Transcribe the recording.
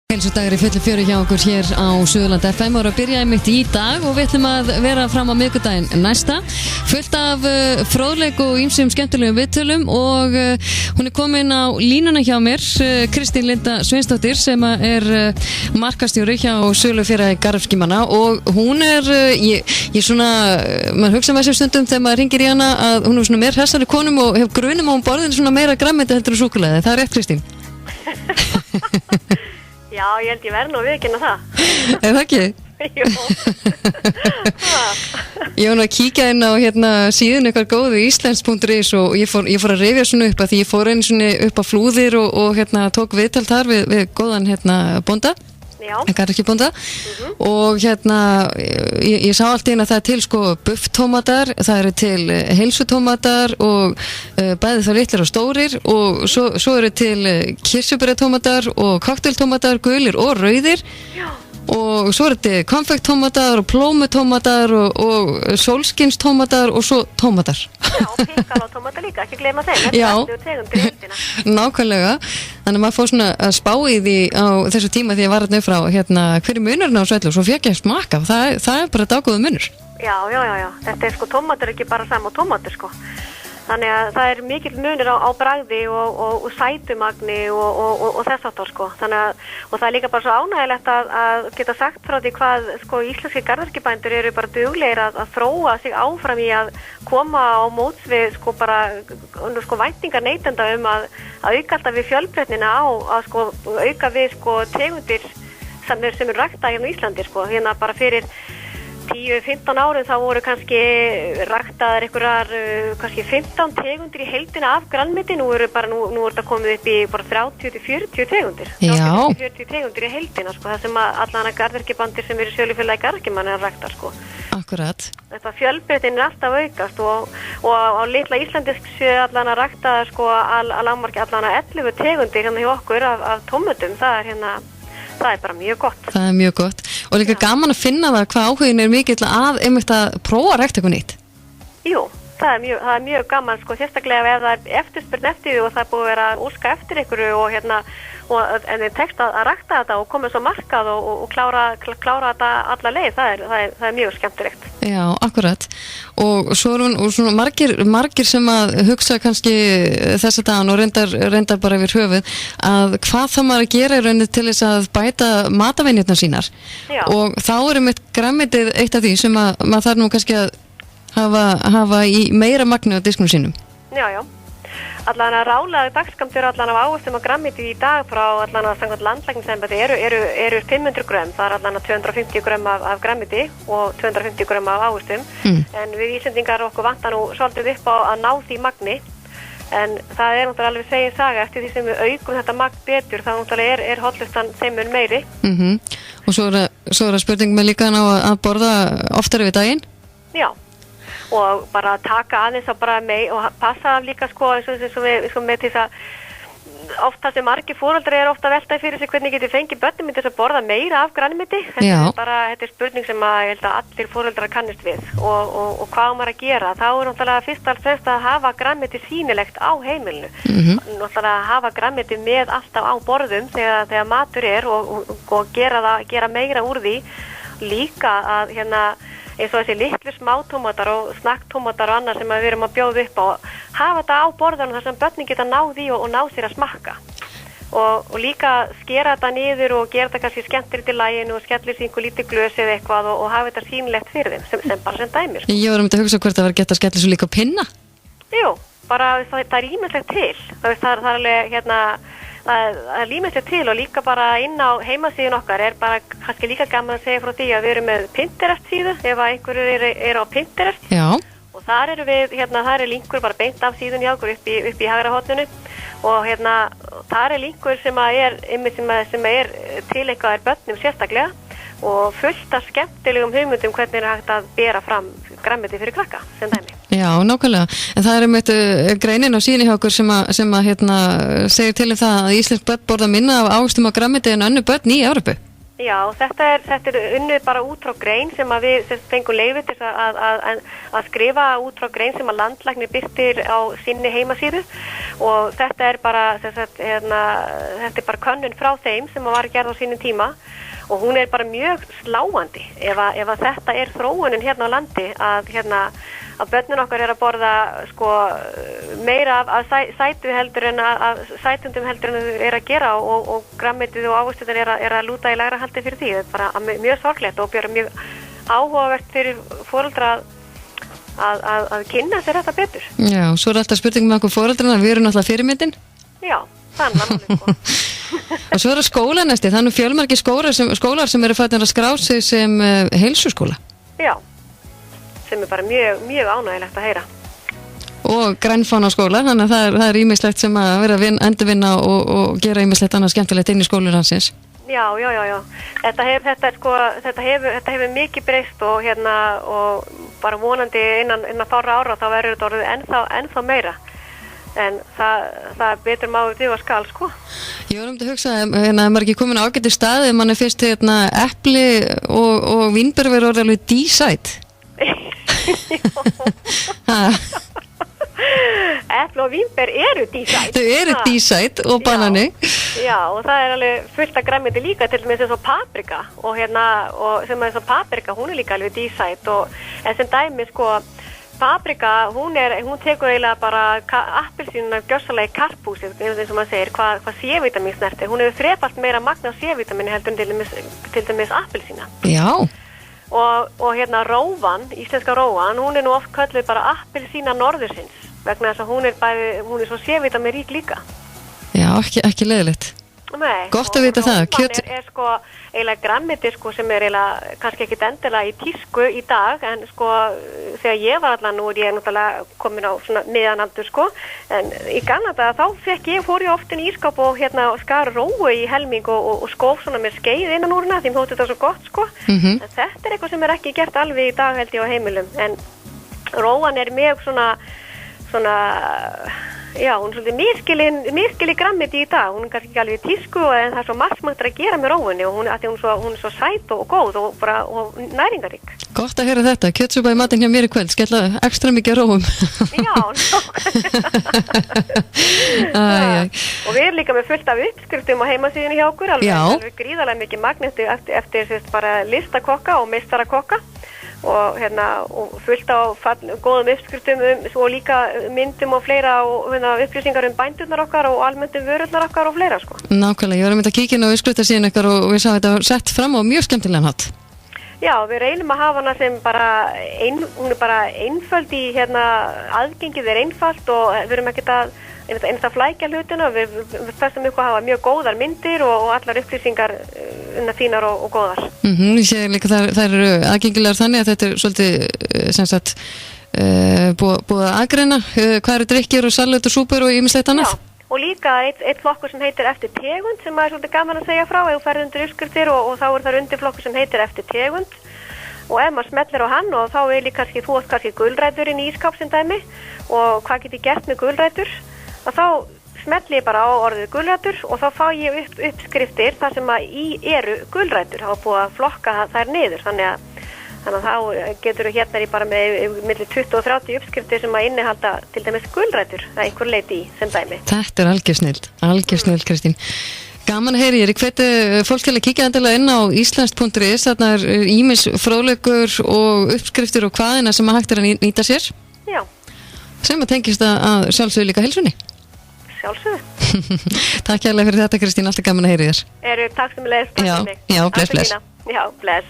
Heilsudagur í fullu fjöru hjá okkur hér á Suðurland FM og byrjaði mitt í dag og við ætlum að vera fram á miðvikudaginn næsta fullt af fróðleik og ýmsum skemmtilegum viðtölum og hún komin á línuna hjá mér Kristín Linda Sveinsdóttir sem er markastjóri hjá Sölufélagi Garðyrkjumanna og hún ég svona maður hugsa með sér stundum þegar maður hringir í hana að hún svona meira hressari konum og hef grunum á borðinu svona meira grænmeti heldur en súkkulaði. Það er rétt, Kristín? Já, ég held ég verð nú að viðurkenna það. Er það ekki? Jú. Ég var nú að kíkja inn á síðan eitthvað góðu íslensk.is og ég fór að rifja svona upp að því ég fór einu svona upp á Flúðir og tók viðtal þar við góðan bónda. Já. Garðyrkjubónda og ég sá allt í einu að það er til sko bufftómatar, það eru til heilsutómatar og bæði þá litlir og stórir og svo eru til kirsuberjatómatar og kokteiltómatar, gulir og rauðir. Já. Og svo eru til konfekttómatar og plómutómatar og sólskinstómatar og svo tómatar. Já, og pikkalatómatar líka, ekki gleyma þeim. Já, tegundir í heildina. nákvæmlega. Þannig að maður fór svona að spá í því á þessu tíma því ég var hérna upp frá hver er munurinn á þessu öllu og svo fékk ég að smaka. Það er bara dágóður munur. Já. Þetta er sko tómatur ekki bara sama tómatur sko. Þannig að það er mikill munur á bragði og sætumagni og þess áttar sko. Þannig að, og það er líka bara svo ánægilegt að geta sagt frá því hvað sko íslenski garðyrkjubændur eru bara duglegir að þróa sig áfram í að koma á móts við sko bara sko væntingar neytenda að auka alltaf við fjölbreytnina að sko auka við sko tegundir sem eru ræktaðar hérna á Íslandi sko. Hérna bara fyrir 10-15 árum þá voru kannski ræktaðar einhverjar kannski 15 tegundir í heildina af grænmeti, nú er þetta komið upp í bara 30-40 tegundir. Já. 30-40 tegundir í heildina sko, það sem allan að garðyrkjubandir sem eru Sölufélagi Garðyrkjumanna ræktar sko. Akkurat. Þetta fjölbreytnin er alltaf aukast og á litla Íslandisk séu allan að ræktaðar sko að lágmarki allan að 11 tegundir hérna hjá okkur af tómötum, það er bara mjög gott. Það er mjög gott. Og líka gaman að finna það hvað áhugin er mikill einmitt að prófa að rækta eitthvað nýtt. Jú, það er mjög gaman sko, sérstaklega ef það er eftirspurn eftir því og það er búið að vera að óska eftir einhverju en þeir tekst að rækta þetta og koma svo markað og klára þetta alla leið, það er mjög skemmtilegt. Já, akkurat. Og svo eru svona margir sem að hugsa kannski þessa dagan og reyndar bara yfir höfuð að hvað það maður að gera í rauninni til þess að bæta matavenjurnar sínar. Já. Og þá mitt grænmetið eitt af því sem að maður þarf nú kannski að hafa í meira magni á disknum sínum. Já. Allan að rálaði dagskamtur allan af ávöxtum og grænmeti í dag frá allan að samkvæmt landlæknisembætti eru 500 grömm, það er allan að 250 grömm af grænmeti og 250 grömm af ávöxtum en við Íslendingar okkur vantar nú svolítið upp á að ná því magni en það er náttúrulega alveg segin saga eftir því sem við aukum þetta magn betur þá náttúrulega er hollustan þeim mun meiri. Og svo er það spurning með líka að borða oftar yfir daginn? Já. Og bara taka aðeins og bara og passa af líka sko eins og við sko með þess að ofta sem margir foreldrar ofta veltaði fyrir sig hvernig getur fengið börnum til að borða meira af grænmeti. Þetta er spurning sem ég held að allir foreldrar kannist við og hvað maður að gera. Þá er náttúrulega fyrst og fremst að hafa grænmeti sýnilegt á heimilinu. Náttúrulega að hafa grænmeti með alltaf á borðum þegar matur er og gera meira úr því líka að eins og þessi litlu smátómatar og snakktómatar og annað sem við erum að bjóða upp á hafa þetta á borðanum þar sem börnin geta náð í og ná sér að smakka og líka skera þetta niður og gera þetta kannski skemmtilegt í laginu og skellir sín lítið glös eða eitthvað og hafa þetta sýnilegt fyrir þeim sem bara sem dæmi sko. Ég var að hugsa hvort það var gett að skella svo líka á pinna. Jú, bara það er ýmislegt til það er alveg það er límislegt til og líka bara inn á heimasíðun okkar er bara kannski líka gaman að segja frá því að við erum með Pinterest síðu ef einhverju er á Pinterest. Já. Og þar eru við, það er linkur bara beint af síðun hjá okkur upp í hægra horninu og þar er linkur sem er til eitthvað börnum sérstaklega og fullt af skemmtilegum hugmyndum hvernig er hægt að bera fram grænmeti fyrir krakka sem dæmi. Já, nákvæmlega. En það einmitt greinin á síðunni hjá okkur sem að segir til það að íslensk börn borða minna af ávöxtum og grænmeti en önnur börn í Evrópu. Já, þetta er unnið bara út frá grein sem að við fengum leyfi til að skrifa út frá grein sem að landlæknir birtir á sinni heimasíðu og þetta er bara, þetta er bara könnun frá þeim sem að var gerð á sínum tíma og hún er bara mjög sláandi ef að þetta er þróunin hérna á landi að börnin okkar er að borða sko meira af sætu heldur en af sætundum heldur en þau er að gera og grænmetið og ávöxturnar er að lúta í lægra haldi fyrir því. Það er bara mjög sorglegt og mjög áhugavert fyrir foreldra að kynna sér þetta betur. Já, svo er alltaf spurning með okkur foreldrana, við erum alltaf fyrirmyndin. Já, þannig sko. Og svo er það skólanesti, það er nú fjölmargir skólar sem eru fættir að skrá sig sem heilsuskóla. Já, sem er bara mjög ánægilegt að heyra. Og grænfánaskóla, þannig að það er ýmislegt sem að vera að endurvinna og gera ýmislegt annað skemmtilegt inn í skólur hansins. Já. Þetta hefur mikið breyst og bara vonandi innan fárra ára þá verður þetta orðið ennþá meira. En það betur maður duga skal, sko. Ég var að hugsa, að maður ekki komin á ágæti staði, mann er fyrst epli og vínber verður orðið alveg dísætt. Epli og vínber eru dísætt. Þau eru dísætt og banani. Já, og það er alveg fullt af grænmeti líka, til dæmis eins og paprika og sem eins og paprika, hún er líka alveg dísætt en sem dæmi, sko, paprika, hún tekur eiginlega bara appelsínuna gjörsamlega í karphúsið, eins og maður segir, hvað C-vitamin snertir. Hún hefur þrefalt meira magn af C-vitamini heldur en til dæmis appelsína. Já. Og rófan, íslenska rófan, hún er nú oft kölluð bara appelsína norðursins, vegna þess að hún er svo C-vitamin rík líka. Já, ekki leiðilegt. Nei. Gott að vita það. Rófan er sko eiginlega grænmeti sko sem er eiginlega kannski ekki endilega í tísku í dag, en sko þegar ég var allan, nú er ég náttúrulega komin á svona miðanaldur sko, en í gamla daga þá fór ég oft inn í ískáp og skar róu í helming og skóf svona með skeið innan úr hana, því mér þótti þetta svo gott sko. En þetta er eitthvað sem er ekki gert alveg í dag held ég á heimilum, en róan er mjög svona já, hún er svolítið miskili grænmeti í dag, hún er kannski ekki alveg í tísku en það er svo margt að gera með róunni og hún er svo sæt og góð og næringarík. Gott að heyra þetta, kjötsúpa í matinn hjá mér í kvöld, skella ekstra mikið róum. Já, og við erum líka með fullt af uppskriftum á heimasíðunni hjá okkur, alveg gríðarlega mikið magn eftir bara listakokka og meistarakokka. Og fullt á góðum uppskriftum og líka myndum og fleira og upplýsingar bændurnar okkar og almennum vörurnar okkar og fleira sko. Nákvæmlega, ég var að mynda að kíkja inn á uppskriftarsíðan ykkar og við sáum þetta sett fram á mjög skemmtilegan hátt. Já, við reynum að hafa hana sem hún er bara einföld í aðgengið er einfalt og við erum ekkert að flækja hlutina, við festum ykkur að hafa mjög góðar myndir og allar upplýsingar fínar og góðar. Ég sé líka þær eru aðgengilegar þannig að þetta er svolítið sem sagt búið að aðgreina hvað eru drykkir og salat og súpur og ýmislegt annað. Já, og líka eitt flokkur sem heitir eftir tegund sem er svolítið gaman að segja frá ef þú ferð undir uppskriftir og þá er þar undir flokkur sem heitir eftir tegund og ef maður smellir á hann og þá er líka þú átt kannski gulrætur inn í ískáp sem dæmi og hvað get ég gert með gulrætur og þá smelli ég bara á orðið gulrætur og þá fá ég uppskriftir þar sem að í eru gulrætur, þá er búið að flokka þær niður, þannig að þá getur þú bara með milli 20 og 30 uppskriftir sem að innihalda til dæmis gulrætur, það er einhver leiti í sem dæmi. Þetta er algjör snill Kristín. Gaman að heyri, ég hveti fólk til að kíkja endilega inn á íslenskt.is, þarna er ýmis fróðleikur og uppskriftir og hvaðina sem að hægt er að nýta sér. Já. Sem að tengist að sjálfsögðu líka heilsunni. Sjálfsögðu. Takk hérlega fyrir þetta Kristín, alltaf gaman að heyri þér. Takk sem leðist. Já, bless. Já, bless.